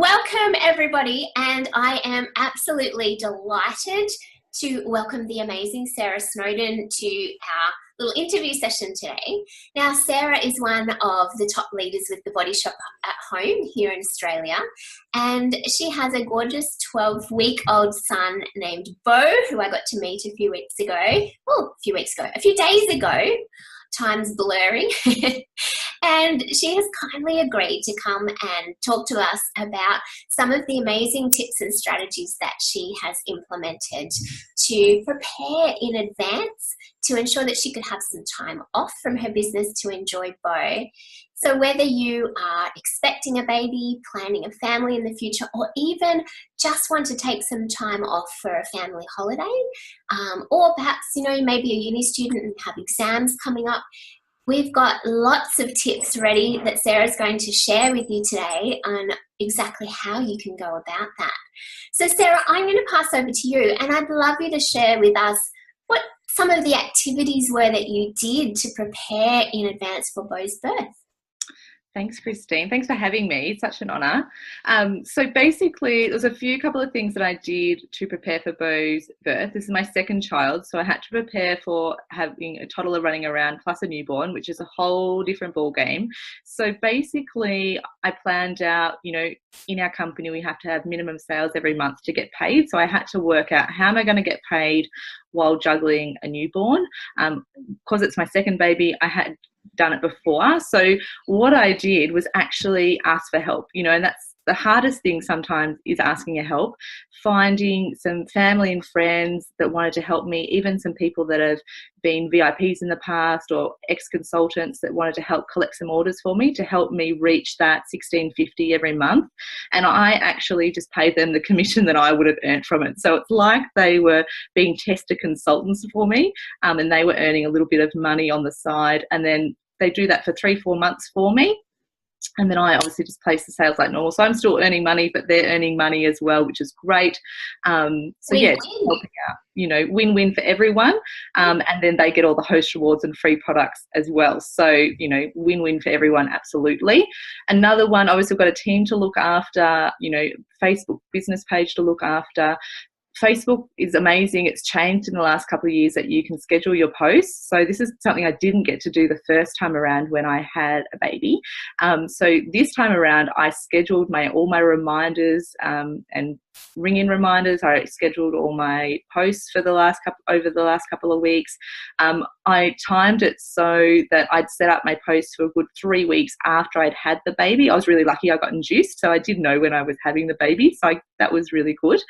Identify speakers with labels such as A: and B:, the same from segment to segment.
A: Welcome everybody, and I am absolutely delighted to welcome the amazing Sarah Snowden to our little interview session today. Now, Sarah is one of the top leaders with the Body Shop at Home here in Australia, and she has a gorgeous 12-week-old son named Bo, who I got to meet a few days ago. Time's blurring. And she has kindly agreed to come and talk to us about some of the amazing tips and strategies that she has implemented to prepare in advance to ensure that she could have some time off from her business to enjoy Bo. So whether you are expecting a baby, planning a family in the future, or even just want to take some time off for a family holiday, or perhaps, you may be a uni student and have exams coming up, we've got lots of tips ready that Sarah's going to share with you today on exactly how you can go about that. So Sarah, I'm going to pass over to you, and I'd love you to share with us what some of the activities were that you did to prepare in advance for Bo's birth.
B: Thanks, Christine. Thanks for having me. It's such an honour. So basically, there was a couple of things that I did to prepare for Bo's birth. This is my second child, so I had to prepare for having a toddler running around plus a newborn, which is a whole different ball game. So basically, I planned out, in our company, we have to have minimum sales every month to get paid. So I had to work out, how am I going to get paid while juggling a newborn? Because it's my second baby, I had done it before. So what I did was actually ask for help, and that's the hardest thing sometimes, is asking for help, finding some family and friends that wanted to help me, even some people that have been VIPs in the past or ex-consultants that wanted to help collect some orders for me to help me reach that $16.50 every month. And I actually just paid them the commission that I would have earned from it. So it's like they were being tester consultants for me, and they were earning a little bit of money on the side, and then they do that for 3-4 months for me. And then I obviously just place the sales like normal. So I'm still earning money, but they're earning money as well, which is great. Helping out, win-win for everyone. And then they get all the host rewards and free products as well. So, win-win for everyone, absolutely. Another one, obviously, we've got a team to look after, Facebook business page to look after. Facebook is amazing. It's changed in the last couple of years that you can schedule your posts. So this is something I didn't get to do the first time around when I had a baby. So this time around, I scheduled all my reminders and ring-in reminders. I scheduled all my posts for over the last couple of weeks. I timed it so that I'd set up my posts for a good 3 weeks after I'd had the baby. I was really lucky I got induced, so I did know when I was having the baby. So that was really good.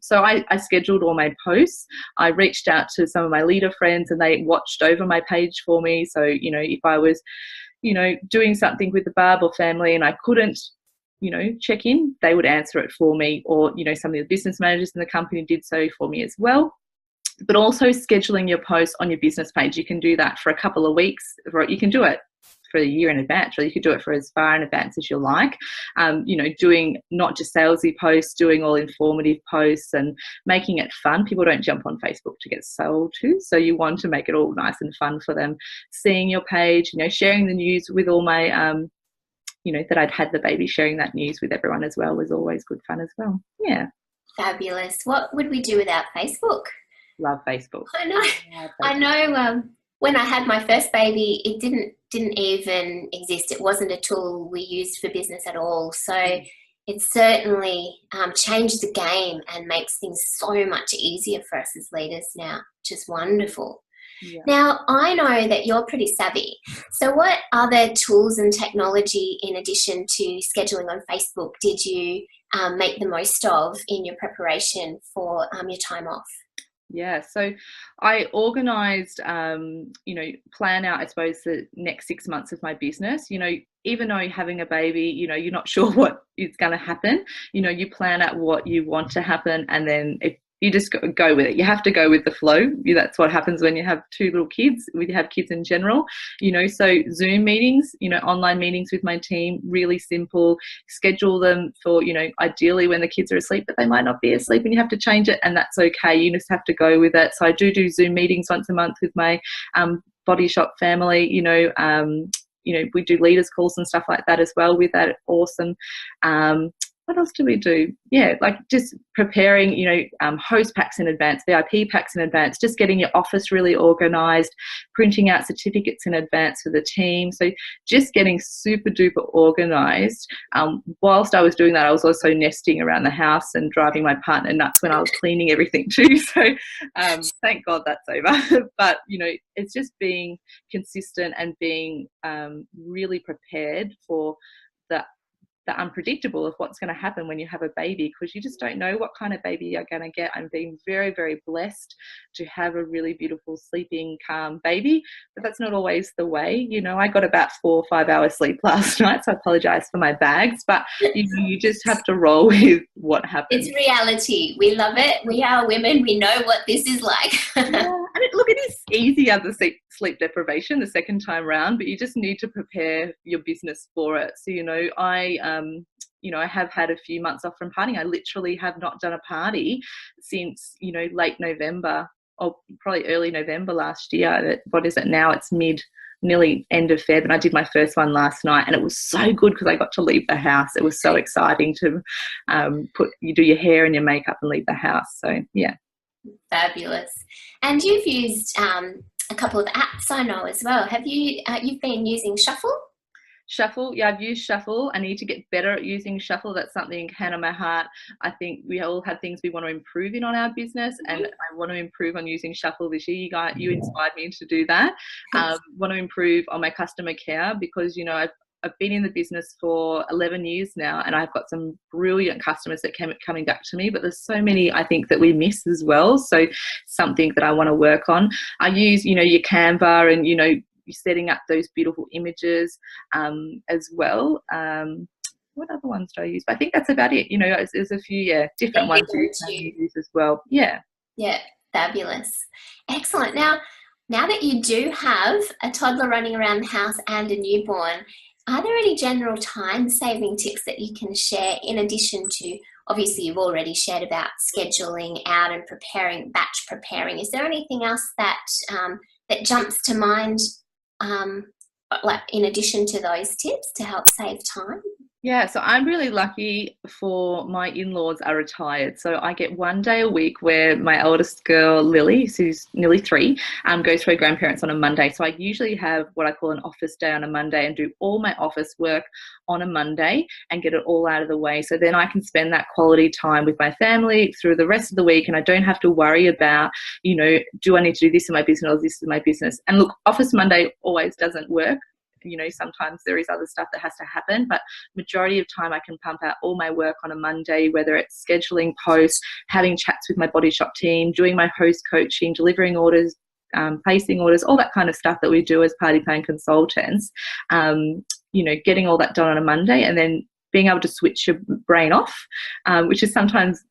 B: So I scheduled all my posts. I reached out to some of my leader friends, and they watched over my page for me. So, if I was, doing something with the Barb or family and I couldn't, check in, they would answer it for me, or, some of the business managers in the company did so for me as well. But also scheduling your posts on your business page. You can do that for a couple of weeks, or you can do it for a year in advance, or you could do it for as far in advance as you like. Doing not just salesy posts, doing all informative posts and making it fun. People don't jump on Facebook to get sold to, so you want to make it all nice and fun for them. Seeing your page, sharing the news with all my that I'd had the baby, sharing that news with everyone as well was always good fun as well. Yeah.
A: Fabulous. What would we do without Facebook?
B: Love Facebook.
A: I know. When I had my first baby, it didn't even exist. It wasn't a tool we used for business at all. So it certainly changed the game and makes things so much easier for us as leaders now, which is wonderful. Yeah. Now, I know that you're pretty savvy. So what other tools and technology, in addition to scheduling on Facebook, did you make the most of in your preparation for your time off?
B: Yeah, so I organised, plan out, I suppose, the next 6 months of my business. Even though you're having a baby, you're not sure what is going to happen. You plan out what you want to happen, and then if you just go with it. You have to go with the flow. That's what happens when you have 2 little kids, when you have kids in general. So Zoom meetings, online meetings with my team, really simple. Schedule them for, ideally when the kids are asleep, but they might not be asleep and you have to change it, and that's okay. You just have to go with it. So I do Zoom meetings once a month with my Body Shop family. We do leaders calls and stuff like that as well with that. Awesome. What else do we do? Yeah, like just preparing, host packs in advance, VIP packs in advance, just getting your office really organised, printing out certificates in advance for the team. So just getting super duper organised. Whilst I was doing that, I was also nesting around the house and driving my partner nuts when I was cleaning everything too. So thank God that's over. But, it's just being consistent and being really prepared for the unpredictable of what's going to happen when you have a baby, because you just don't know what kind of baby you're going to get. I'm being very, very blessed to have a really beautiful, sleeping, calm baby, but that's not always the way. I got about 4 or 5 hours sleep last night, so I apologize for my bags, but you just have to roll with what happens.
A: It's reality. We love it. We are women. We know what this is like.
B: And look, it is easier, the sleep deprivation the second time round, but you just need to prepare your business for it. So, I have had a few months off from partying. I literally have not done a party since, late November, or probably early November last year. What is it now? It's nearly end of Feb, and I did my first one last night, and it was so good because I got to leave the house. It was so exciting to do your hair and your makeup and leave the house. So, yeah.
A: Fabulous. And you've used a couple of apps, I know, as well. Have you? You've been using Shuffle?
B: Shuffle, yeah, I've used Shuffle. I need to get better at using Shuffle. That's something, hand on my heart. I think we all have things we want to improve in on our business, and I want to improve on using Shuffle this year. You inspired me to do that. Want to improve on my customer care, because I've been in the business for 11 years now, and I've got some brilliant customers that keep coming back to me, but there's so many I think that we miss as well. So something that I want to work on. I use, your Canva and, you're setting up those beautiful images as well. What other ones do I use? But I think that's about it. There's a few, different ones you use as well. Yeah.
A: Yeah, fabulous. Excellent. Now that you do have a toddler running around the house and a newborn, are there any general time-saving tips that you can share, in addition to, obviously you've already shared about scheduling out and batch preparing. Is there anything else that that jumps to mind, like in addition to those tips, to help save time?
B: Yeah, so I'm really lucky for my in-laws are retired. So I get 1 day a week where my eldest girl, Lily, who's nearly 3, goes to her grandparents on a Monday. So I usually have what I call an office day on a Monday and do all my office work on a Monday and get it all out of the way. So then I can spend that quality time with my family through the rest of the week, and I don't have to worry about, do I need to do this in my business or this in my business? And look, Office Monday always doesn't work. Sometimes there is other stuff that has to happen, but majority of time I can pump out all my work on a Monday, whether it's scheduling posts, having chats with my body shop team, doing my host coaching, delivering orders, placing orders, all that kind of stuff that we do as party plan consultants, getting all that done on a Monday, and then being able to switch your brain off, which is sometimes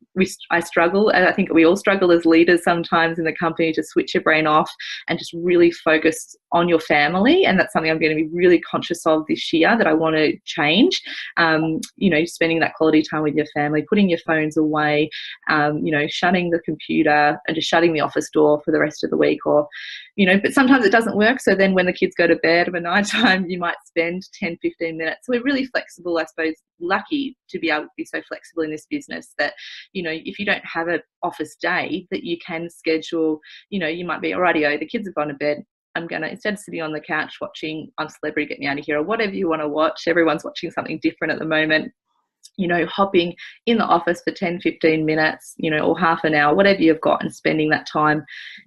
B: I struggle, and I think we all struggle as leaders sometimes in the company, to switch your brain off and just really focus on your family. And that's something I'm going to be really conscious of this year, that I want to change. Spending that quality time with your family, putting your phones away, shutting the computer and just shutting the office door for the rest of the week, or but sometimes it doesn't work. So then when the kids go to bed at night time, you might spend 10, 15 minutes. So we're really flexible, I suppose, lucky to be able to be so flexible in this business that, if you don't have an office day, that you can schedule, you might be, alrighty, the kids have gone to bed. I'm going to, instead of sitting on the couch watching I'm Celebrity, Get Me Out of Here, or whatever you want to watch, everyone's watching something different at the moment, hopping in the office for 10, 15 minutes, or half an hour, whatever you've got, and spending that time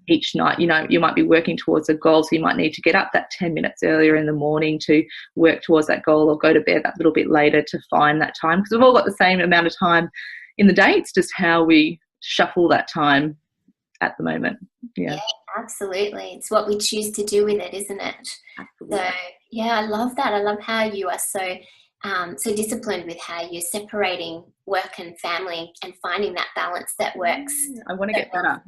B: each night. You might be working towards a goal, so you might need to get up that 10 minutes earlier in the morning to work towards that goal, or go to bed that little bit later to find that time, because we've all got the same amount of time in the day. It's just how we shuffle that time at the moment. Yeah,
A: absolutely. It's what we choose to do with it, isn't it?
B: Absolutely.
A: So yeah, I love that. I love how you are so disciplined with how you're separating work and family and finding that balance that works.
B: I want to get better.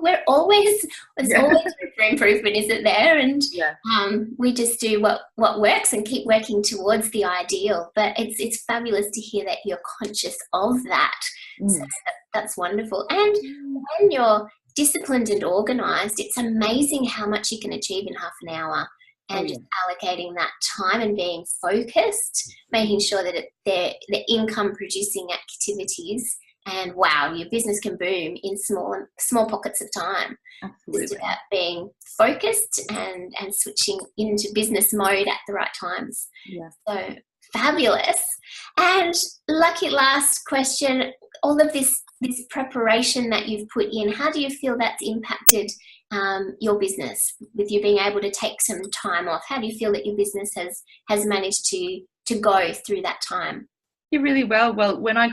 A: There's always room for improvement, isn't there? And we just do what works and keep working towards the ideal. But it's fabulous to hear that you're conscious of that. So that's wonderful. And when you're disciplined and organised, it's amazing how much you can achieve in half an hour.
B: Oh,
A: and
B: yeah.
A: just allocating that time and being focused, making sure that they're income producing activities, and wow, your business can boom in small pockets of time.
B: Absolutely.
A: Just about being focused and switching into business mode at the right times.
B: Yeah.
A: So fabulous. And lucky last question, all of this preparation that you've put in, how do you feel that's impacted your business with you being able to take some time off? How do you feel that your business has managed to go through that time?
B: Yeah, really well. Well, when I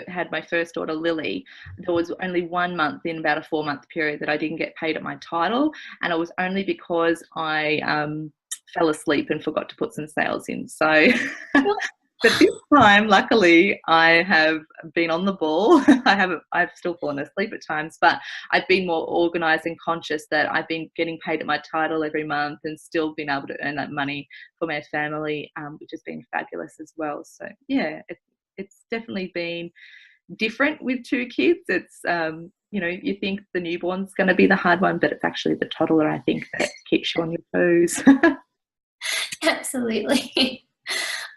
B: had my first daughter, Lily, there was only 1 month in about a 4-month period that I didn't get paid at my title, and it was only because I fell asleep and forgot to put some sales in. So, but this time, luckily, I have been on the ball. I've still fallen asleep at times, but I've been more organised and conscious that I've been getting paid at my title every month and still been able to earn that money for my family, which has been fabulous as well. So yeah, it's definitely been different with 2 kids. It's you think the newborn's going to be the hard one, but it's actually the toddler, I think, that keeps you on your toes.
A: Absolutely.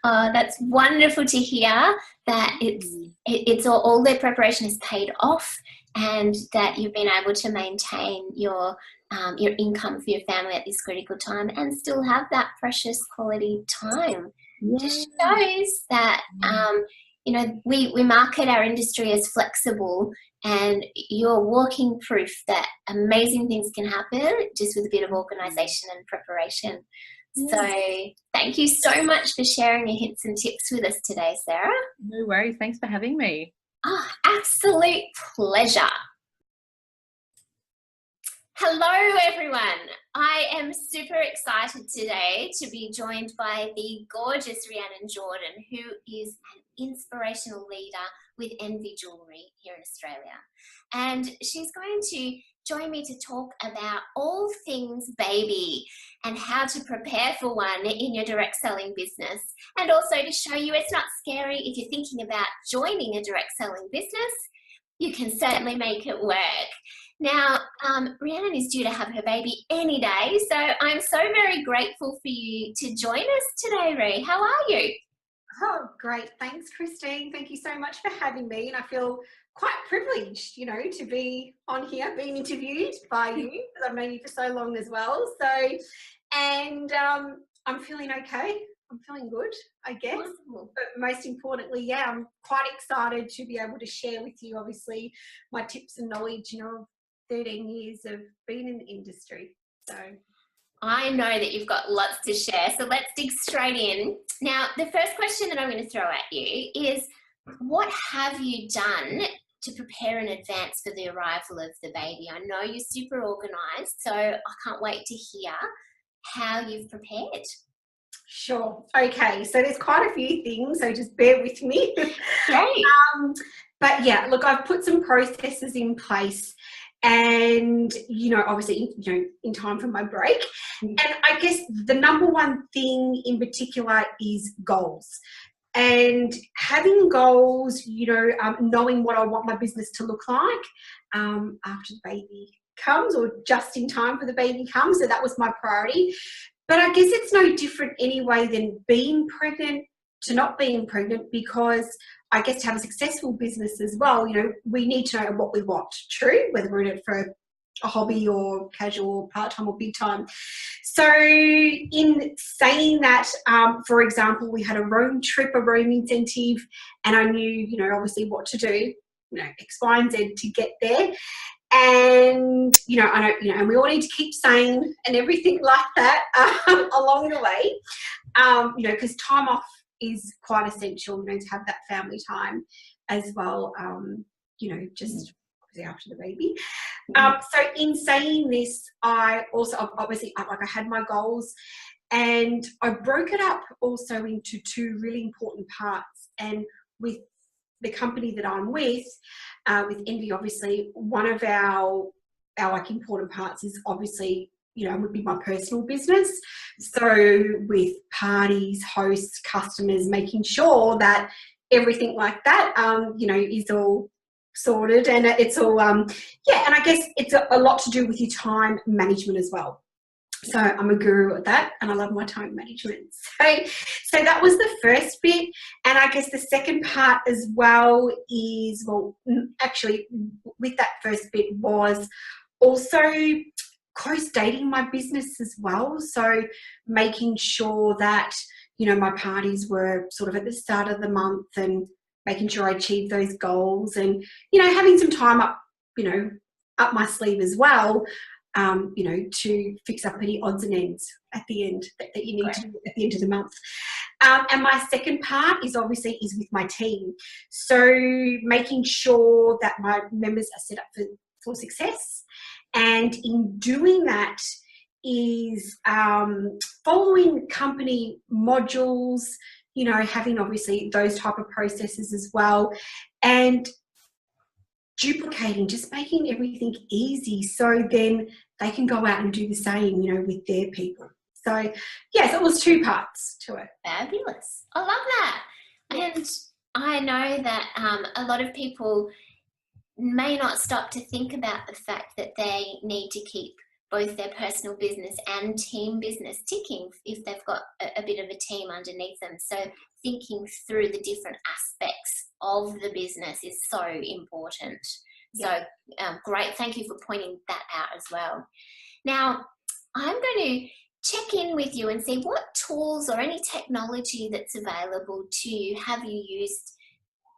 A: That's wonderful to hear that it's all their preparation is paid off, and that you've been able to maintain your income for your family at this critical time and still have that precious quality time.
B: Yeah.
A: Just shows that we market our industry as flexible, and you're walking proof that amazing things can happen just with a bit of organisation and preparation. So thank you so much for sharing your hints and tips with us today, Sarah.
B: No worries. Thanks for having me.
A: Oh, absolute pleasure. Hello, everyone. I am super excited today to be joined by the gorgeous Rhiannon Jordan, who is an inspirational leader with Envy Jewellery here in Australia. And she's going to join me to talk about all things baby and how to prepare for one in your direct selling business, and also to show you it's not scary if you're thinking about joining a direct selling business. You can certainly make it work. Now, Rhiannon is due to have her baby any day, so I'm so very grateful for you to join us today, Rhi. How are you?
C: Oh, great. Thanks, Christine. Thank you so much for having me. And I feel quite privileged, to be on here, being interviewed by you, because I've known you for so long as well. So, and I'm feeling okay. I'm feeling good, I guess. Wonderful. But most importantly, I'm quite excited to be able to share with you, obviously, my tips and knowledge, of 13 years of being in the industry. So
A: I know that you've got lots to share, so let's dig straight in. Now, the first question that I'm going to throw at you is, what have you done to prepare in advance for the arrival of the baby? I know you're super organised, so I can't wait to hear how you've prepared.
C: Sure. Okay, so there's quite a few things, so just bear with me.
A: Great.
C: But yeah, look, I've put some processes in place, and obviously in time for my break. And I guess the number one thing in particular is goals, and having goals, knowing what I want my business to look like after the baby comes, or just in time for the baby comes. So that was my priority. But I guess it's no different anyway than being pregnant to not being pregnant, because I guess to have a successful business as well, we need to know what we want, true, whether we're in it for a hobby or casual, part-time or big time. So in saying that, for example, we had a Rome trip, a Rome incentive, and I knew, obviously what to do, X, Y, and Z to get there. And, I don't, and we all need to keep sane and everything like that along the way, because time off is quite essential, to have that family time as well, just after the baby. So in saying this, I also obviously, I had my goals, and I broke it up also into 2 really important parts. And with the company that I'm with Envy, obviously, one of our important parts is obviously, would be my personal business. So with parties, hosts, customers, making sure that everything like that, is all sorted, and it's all, and I guess it's a lot to do with your time management as well. So I'm a guru at that, and I love my time management. So that was the first bit. And I guess the second part as well is, well, actually with that first bit was also co-stating my business as well. So making sure that, you know, my parties were sort of at the start of the month and making sure I achieved those goals, and, you know, having some time up, you know, up my sleeve as well, you know, to fix up any odds and ends at the end that you need to do at the end of the month. And my second part is obviously with my team. So making sure that my members are set up for success. And in doing that is following company modules, you know, having obviously those type of processes as well, and duplicating, just making everything easy so then they can go out and do the same, you know, with their people. So yes, it was two parts to it.
A: Fabulous. I love that. And I know that a lot of people may not stop to think about the fact that they need to keep both their personal business and team business ticking if they've got a bit of a team underneath them. So thinking through the different aspects of the business is so important. So great. Thank you for pointing that out as well. Now, I'm going to check in with you and see what tools or any technology that's available to you have you used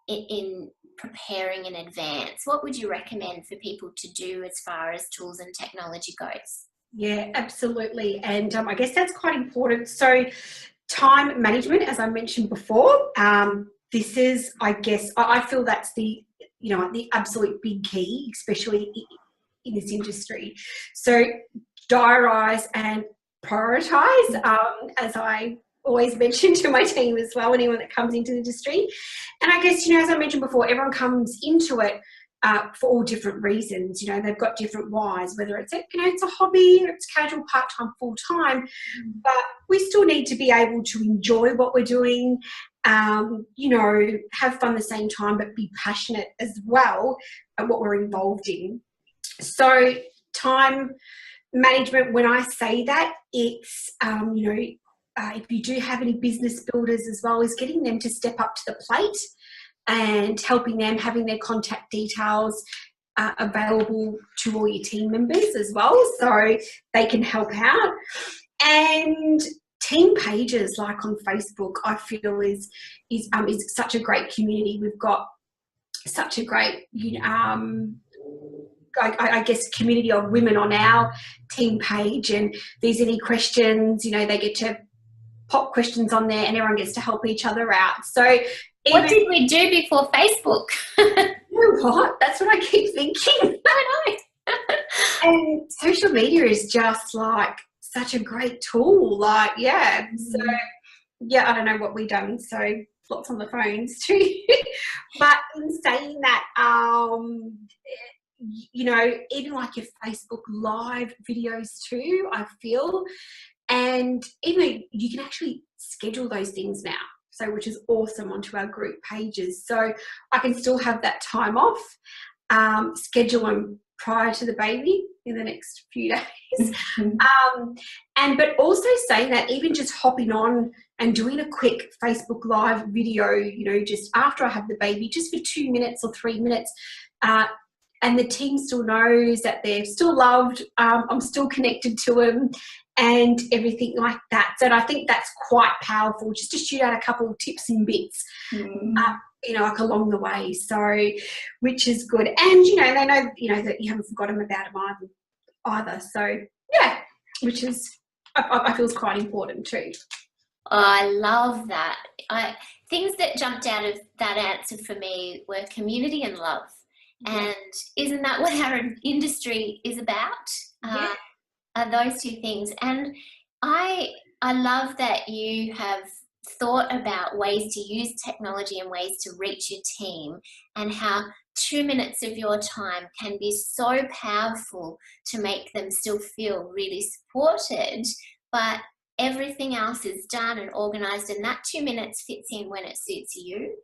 A: in preparing in advance. What would you recommend for people to do as far as tools and technology goes?
C: Yeah, absolutely. And I guess that's quite important. So time management, as I mentioned before, this is, I guess, I feel that's the, you know, the absolute big key, especially in this industry. So diarise and prioritise, as I always mention to my team as well, anyone that comes into the industry. And I guess, you know, as I mentioned before, everyone comes into it for all different reasons. You know, they've got different whys, whether it's, you know, it's a hobby, or it's casual, part-time, full-time, but we still need to be able to enjoy what we're doing, you know, have fun at the same time, but be passionate as well at what we're involved in. So time management, when I say that, it's, you know, if you do have any business builders as well, is getting them to step up to the plate and helping them, having their contact details available to all your team members as well, so they can help out. And team pages like on Facebook, I feel is such a great community. We've got such a great, you know, I guess, community of women on our team page, and if there's any questions, you know, they get to pop questions on there and everyone gets to help each other out. So
A: what did we do before Facebook?
C: You know what? That's what I keep thinking.
A: I know.
C: And social media is just like such a great tool. Like, yeah. So yeah, I don't know what we've done. So lots on the phones too. But in saying that, you know, even like your Facebook live videos too, I feel. And even you can actually schedule those things now, so which is awesome, onto our group pages. So I can still have that time off, schedule them prior to the baby in the next few days. But also saying that even just hopping on and doing a quick Facebook live video, you know, just after I have the baby, just for 2 minutes or 3 minutes, and the team still knows that they're still loved, I'm still connected to them, and everything like that. So I think that's quite powerful, just to shoot out a couple of tips and bits, you know, like along the way. So, which is good. And, you know, they know, you know, that you haven't forgotten about them either. So, yeah, which is, I feel is quite important too.
A: Oh, I love that. Things that jumped out of that answer for me were community and love. And isn't that what our industry is about? Are those two things. And I love that you have thought about ways to use technology and ways to reach your team, and how 2 minutes of your time can be so powerful to make them still feel really supported, but everything else is done and organised, and that 2 minutes fits in when it suits you.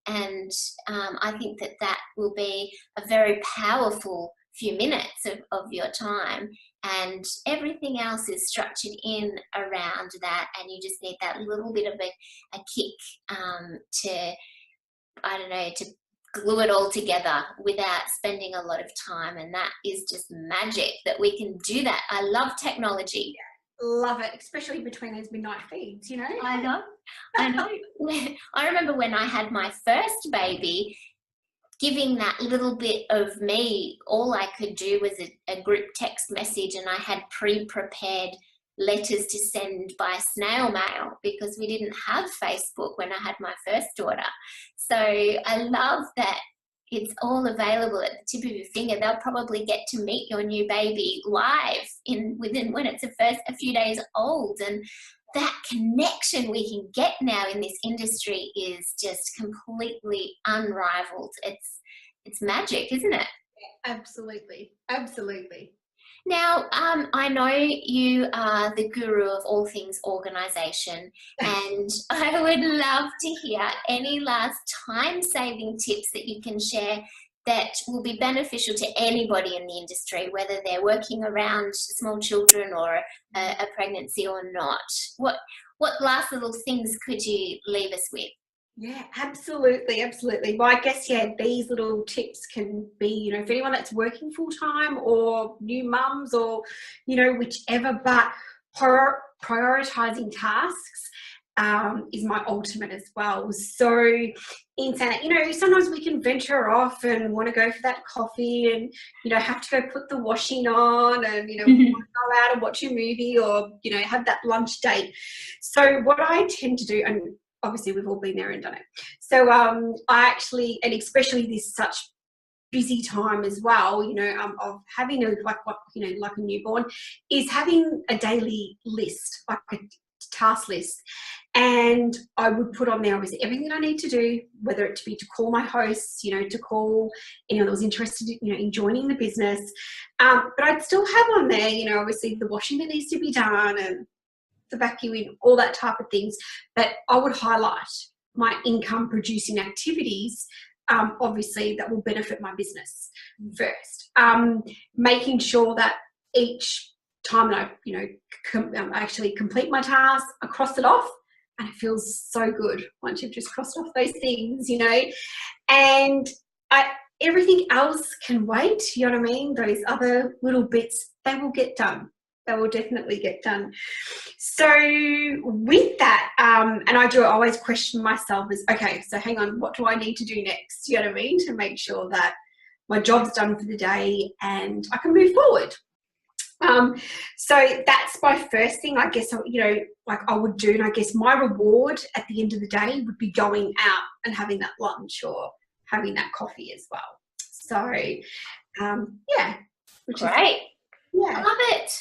A: And I think that will be a very powerful few minutes of your time, and everything else is structured in around that, and you just need that little bit of a kick to, I don't know, to glue it all together without spending a lot of time. And that is just magic that we can do that. I love technology.
C: Love it, especially between those midnight feeds, you know.
A: I know. I remember when I had my first baby, giving that little bit of me, all I could do was a group text message, and I had pre-prepared letters to send by snail mail because we didn't have Facebook when I had my first daughter. So I love that it's all available at the tip of your finger. They'll probably get to meet your new baby live within when it's a few days old, and that connection we can get now in this industry is just completely unrivaled. It's magic, isn't it?
C: Absolutely, absolutely.
A: Now, I know you are the guru of all things organisation, and I would love to hear any last time-saving tips that you can share that will be beneficial to anybody in the industry, whether they're working around small children or a pregnancy or not. What last little things could you leave us with?
C: Yeah, absolutely, absolutely. Well, I guess, these little tips can be, for anyone that's working full-time or new mums or, whichever, but prioritising tasks is my ultimate as well. So in saying that, sometimes we can venture off and want to go for that coffee and, have to go put the washing on and, want to go out and watch a movie or, have that lunch date. So what I tend to do, and obviously we've all been there and done it. So I actually, and especially this such busy time as well, of having like a newborn, is having a daily list, like a task list. And I would put on there obviously everything I need to do, whether it be to call my hosts, to call anyone that was interested, in joining the business. But I'd still have on there, obviously the washing that needs to be done and the vacuuming, all that type of things. But I would highlight my income producing activities, obviously that will benefit my business first. Making sure that each time that I actually complete my task, I cross it off, and it feels so good once you've just crossed off those things, and everything else can wait, you know what I mean? Those other little bits, they will get done. They will definitely get done. So with that, and I do always question myself as, okay, so hang on, what do I need to do next? You know what I mean? To make sure that my job's done for the day and I can move forward. So that's my first thing, I guess, like I would do. And I guess my reward at the end of the day would be going out and having that lunch or having that coffee as well. So,
A: Great. I love it.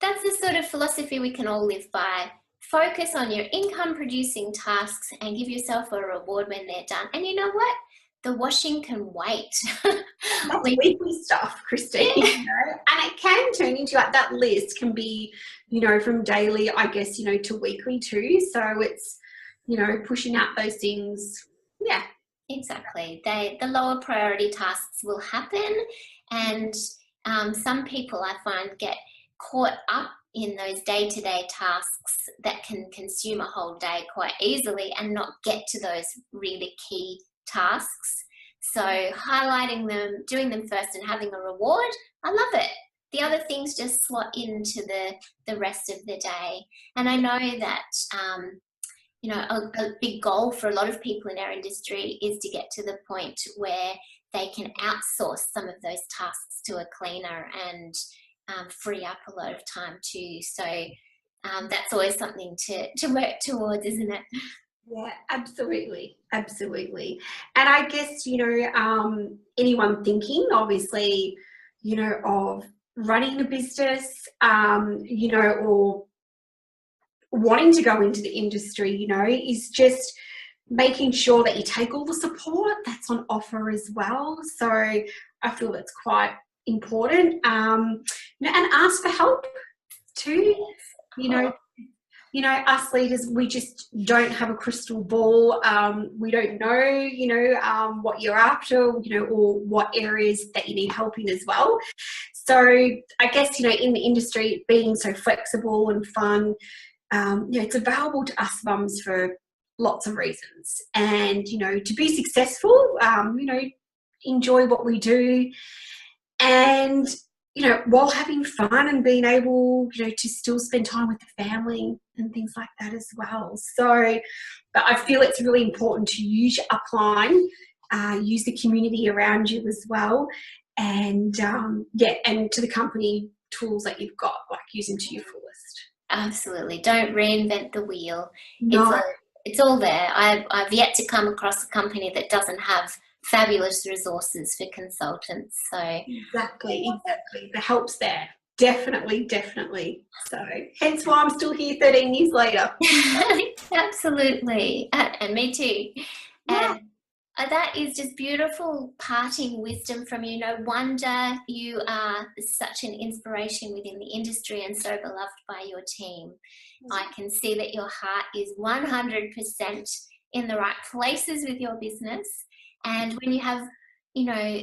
A: That's the sort of philosophy we can all live by. Focus on your income producing tasks and give yourself a reward when they're done. And you know what? The washing can wait.
C: That's weekly stuff, Christine. And it can turn into that list can be, from daily, I guess, to weekly too. So it's, pushing out those things. Yeah.
A: Exactly. The lower priority tasks will happen, and some people I find get caught up in those day-to-day tasks that can consume a whole day quite easily and not get to those really key tasks. So highlighting them, doing them first and having a reward, I love it. The other things just slot into the rest of the day. And I know that a big goal for a lot of people in our industry is to get to the point where they can outsource some of those tasks to a cleaner and free up a lot of time too. So that's always something to work towards, isn't it?
C: Yeah, absolutely. Absolutely. And I guess, anyone thinking, obviously, of running a business, or wanting to go into the industry, is just making sure that you take all the support that's on offer as well. So I feel that's quite important. And ask for help too. you know, us leaders, we just don't have a crystal ball. We don't know, you know, what you're after, you know, or what areas that you need help in as well. So I guess, you know, in the industry, being so flexible and fun, you know, it's available to us mums for lots of reasons. And, you know, to be successful, you know, enjoy what we do, and, you know, while having fun and being able, you know, to still spend time with the family and things like that as well. So, but I feel it's really important to use your upline, use the community around you as well, and yeah, and to the company tools that you've got, like using to your fullest.
A: Absolutely. Don't reinvent the wheel.
C: No.
A: It's all there. I've yet to come across a company that doesn't have fabulous resources for consultants. So
C: Exactly. The help's there. Definitely. So hence why I'm still here 13 years later.
A: absolutely. And me too.
C: Yeah.
A: And that is just beautiful parting wisdom from you. No wonder you are such an inspiration within the industry and so beloved by your team. I can see that your heart is 100% in the right places with your business. And when you have, you know,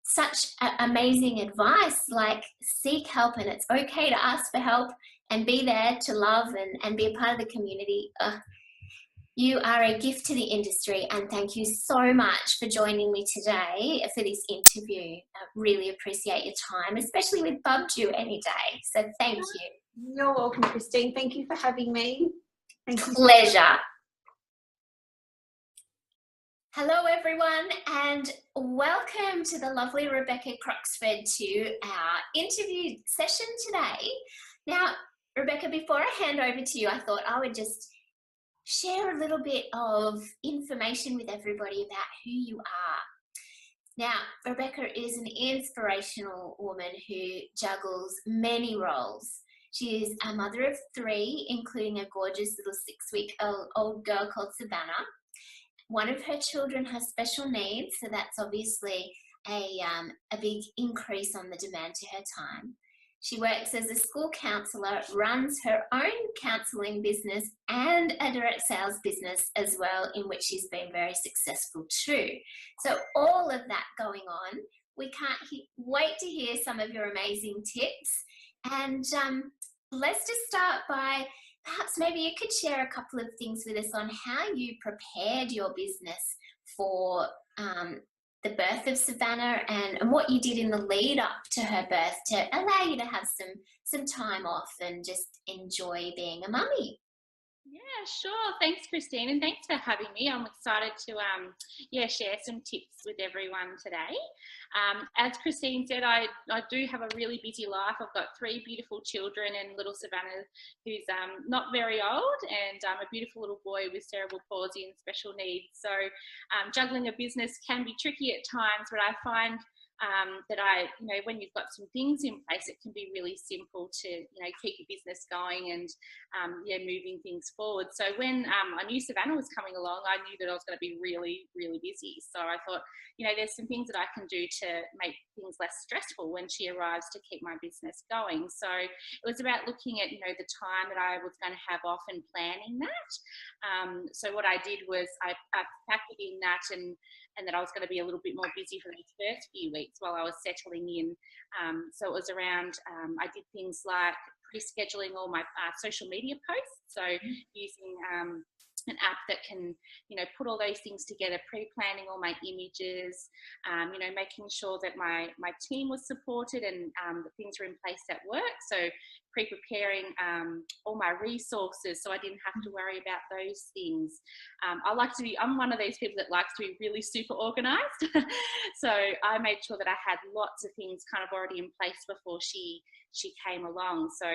A: such amazing advice, like seek help, and it's okay to ask for help and be there to love and be a part of the community. You are a gift to the industry, and thank you so much for joining me today for this interview. I really appreciate your time, especially with Bub due any day. So thank you.
C: You're welcome, Christine. Thank you for having me. Thank you.
A: Pleasure. Hello everyone, and welcome to the lovely Rebecca Croxford to our interview session today. Now, Rebecca, before I hand over to you, I thought I would just share a little bit of information with everybody about who you are. Now, Rebecca is an inspirational woman who juggles many roles. She is a mother of 3, including a gorgeous little 6-week-old girl called Savannah. One of her children has special needs, so that's obviously a big increase on the demand to her time. She works as a school counsellor, runs her own counselling business and a direct sales business as well, in which she's been very successful too. So all of that going on, we can't wait to hear some of your amazing tips. And let's just start by, perhaps maybe you could share a couple of things with us on how you prepared your business for the birth of Savannah and what you did in the lead up to her birth to allow you to have some time off and just enjoy being a mummy.
D: Yeah, sure. Thanks, Christine, and thanks for having me. I'm excited to share some tips with everyone today. As Christine said, I do have a really busy life. I've got 3 beautiful children, and little Savannah, who's not very old, and a beautiful little boy with cerebral palsy and special needs. So juggling a business can be tricky at times, but I find that when you've got some things in place, it can be really simple to, keep your business going and, moving things forward. So when I knew Savannah was coming along, I knew that I was going to be really, really busy. So I thought, there's some things that I can do to make things less stressful when she arrives to keep my business going. So it was about looking at, the time that I was going to have off and planning that. So what I did was I factored in that and that I was going to be a little bit more busy for these first few weeks while I was settling in. So it was around, I did things like pre-scheduling all my social media posts. So using an app that can, put all those things together, pre-planning all my images, making sure that my team was supported and that things were in place at work. So pre-preparing all my resources so I didn't have to worry about those things. I'm one of those people that likes to be really super organized. So I made sure that I had lots of things kind of already in place before she came along. So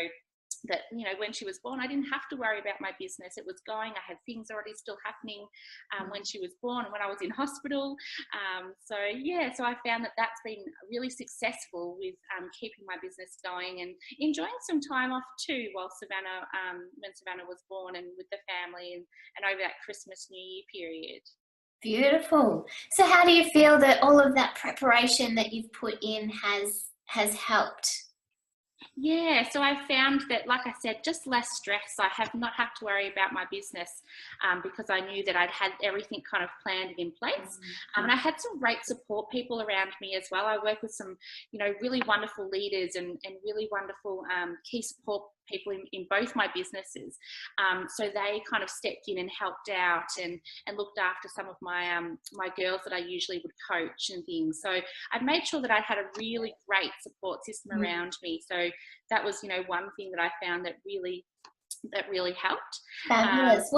D: that, when she was born, I didn't have to worry about my business. It was going. I had things already still happening when she was born and when I was in hospital. So I found that that's been really successful with keeping my business going and enjoying some time off too while when Savannah was born, and with the family and over that Christmas, New Year period.
A: Beautiful. So how do you feel that all of that preparation that you've put in has helped?
D: Yeah, so I found that, like I said, just less stress. I have not had to worry about my business because I knew that I'd had everything kind of planned and in place. And I had some great support people around me as well. I work with some, really wonderful leaders and really wonderful key support people in both my businesses. So they kind of stepped in and helped out and looked after some of my my girls that I usually would coach and things. So I've made sure that I had a really great support system around me. So that was, one thing that I found that really helped.
A: Fabulous.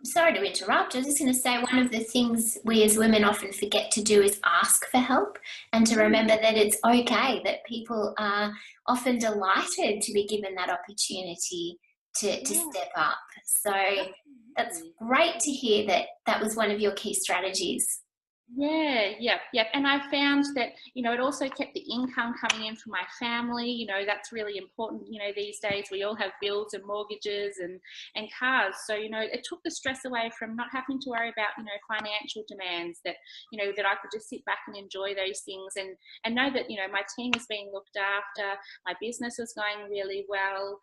A: Sorry to interrupt. I was just going to say, one of the things we as women often forget to do is ask for help, and to remember that it's okay, that people are often delighted to be given that opportunity to step up. So that's great to hear that that was one of your key strategies.
D: Yeah. And I found that, it also kept the income coming in from my family. That's really important. These days we all have bills and mortgages and cars. So, it took the stress away from not having to worry about, financial demands, that, that I could just sit back and enjoy those things and know that, my team is being looked after, my business is going really well.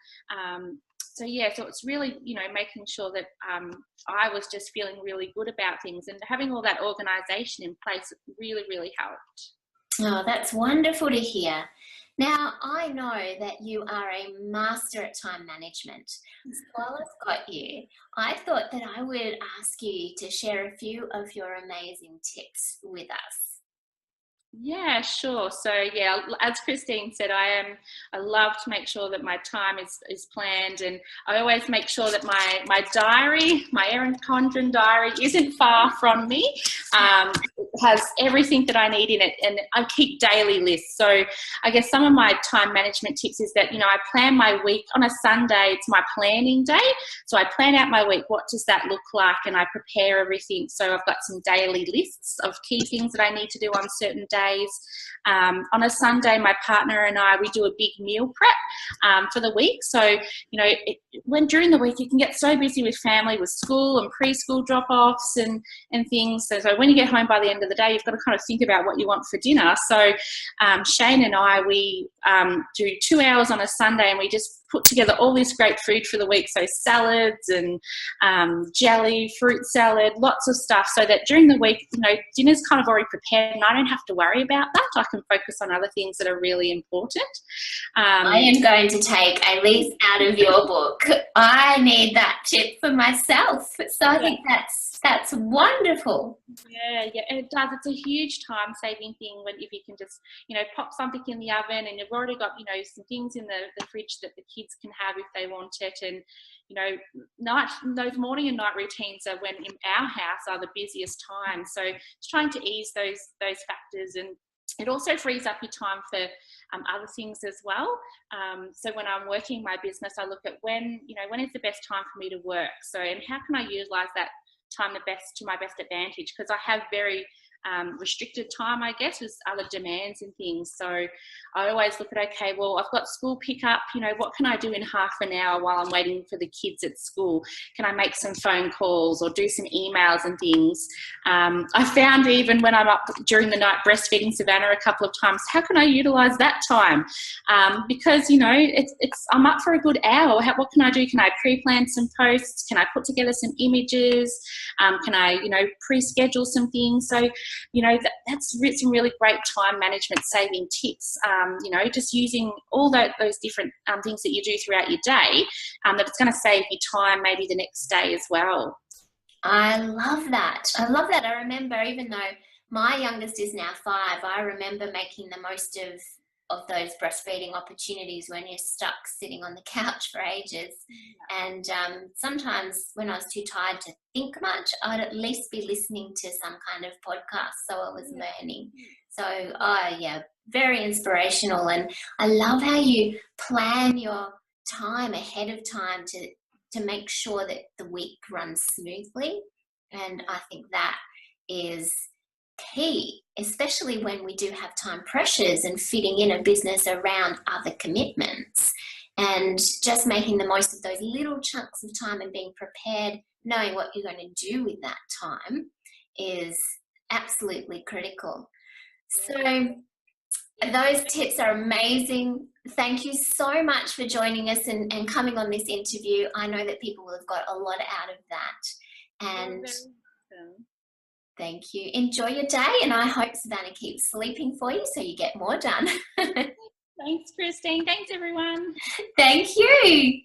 D: So it's really, making sure that I was just feeling really good about things, and having all that organisation in place really, really helped.
A: Oh, that's wonderful to hear. Now, I know that you are a master at time management. So while I've got you, I thought that I would ask you to share a few of your amazing tips with us.
D: Yeah, sure. So as Christine said, I love to make sure that my time is planned, and I always make sure that my diary, my Erin Condren diary, isn't far from me. It has everything that I need in it, and I keep daily lists. So I guess some of my time management tips is that, I plan my week on a Sunday. It's my planning day. So I plan out my week. What does that look like? And I prepare everything. So I've got some daily lists of key things that I need to do on certain days. On a Sunday, my partner and I, we do a big meal prep for the week. So, when during the week you can get so busy with family, with school and preschool drop-offs and things. So when you get home by the end of the day, you've got to kind of think about what you want for dinner. So Shane and I, we do 2 hours on a Sunday, and we just put together all this great food for the week. So salads and jelly, fruit salad, lots of stuff, so that during the week, dinner's kind of already prepared and I don't have to worry about that. I can focus on other things that are really important.
A: I am going to take a leaf out of your book. I need that tip for myself. So I think that's wonderful.
D: Yeah, and it does. It's a huge time-saving thing if you can just, pop something in the oven, and you've already got, some things in the fridge that the kids can have if they want it. And, those morning and night routines are when in our house are the busiest times. So it's trying to ease those factors, and it also frees up your time for other things as well. So when I'm working my business, I look at when is the best time for me to work. So, and how can I utilize that time to my best advantage? Because I have very restricted time, I guess, with other demands and things. So I always look at, okay, well, I've got school pickup, what can I do in half an hour while I'm waiting for the kids at school? Can I make some phone calls or do some emails and things? I found even when I'm up during the night breastfeeding Savannah a couple of times, how can I utilize that time? Because, I'm up for a good hour. What can I do? Can I pre-plan some posts? Can I put together some images? Can I, pre-schedule some things? So, that's some really great time management saving tips, just using all those different things that you do throughout your day, that it's going to save you time maybe the next day as well.
A: I love that. I remember, even though my youngest is now 5, I remember making the most of those breastfeeding opportunities when you're stuck sitting on the couch for ages. And sometimes when I was too tired to think much, I'd at least be listening to some kind of podcast, so I was learning. So, very inspirational. And I love how you plan your time ahead of time to make sure that the week runs smoothly. And I think that is key, especially when we do have time pressures and fitting in a business around other commitments, and just making the most of those little chunks of time and being prepared, knowing what you're going to do with that time is absolutely critical. So Those tips are amazing. Thank you so much for joining us and coming on this interview. I know that people have got a lot out of that. And thank you. Enjoy your day, and I hope Savannah keeps sleeping for you so you get more done.
D: Thanks, Christine. Thanks, everyone.
A: Thank you.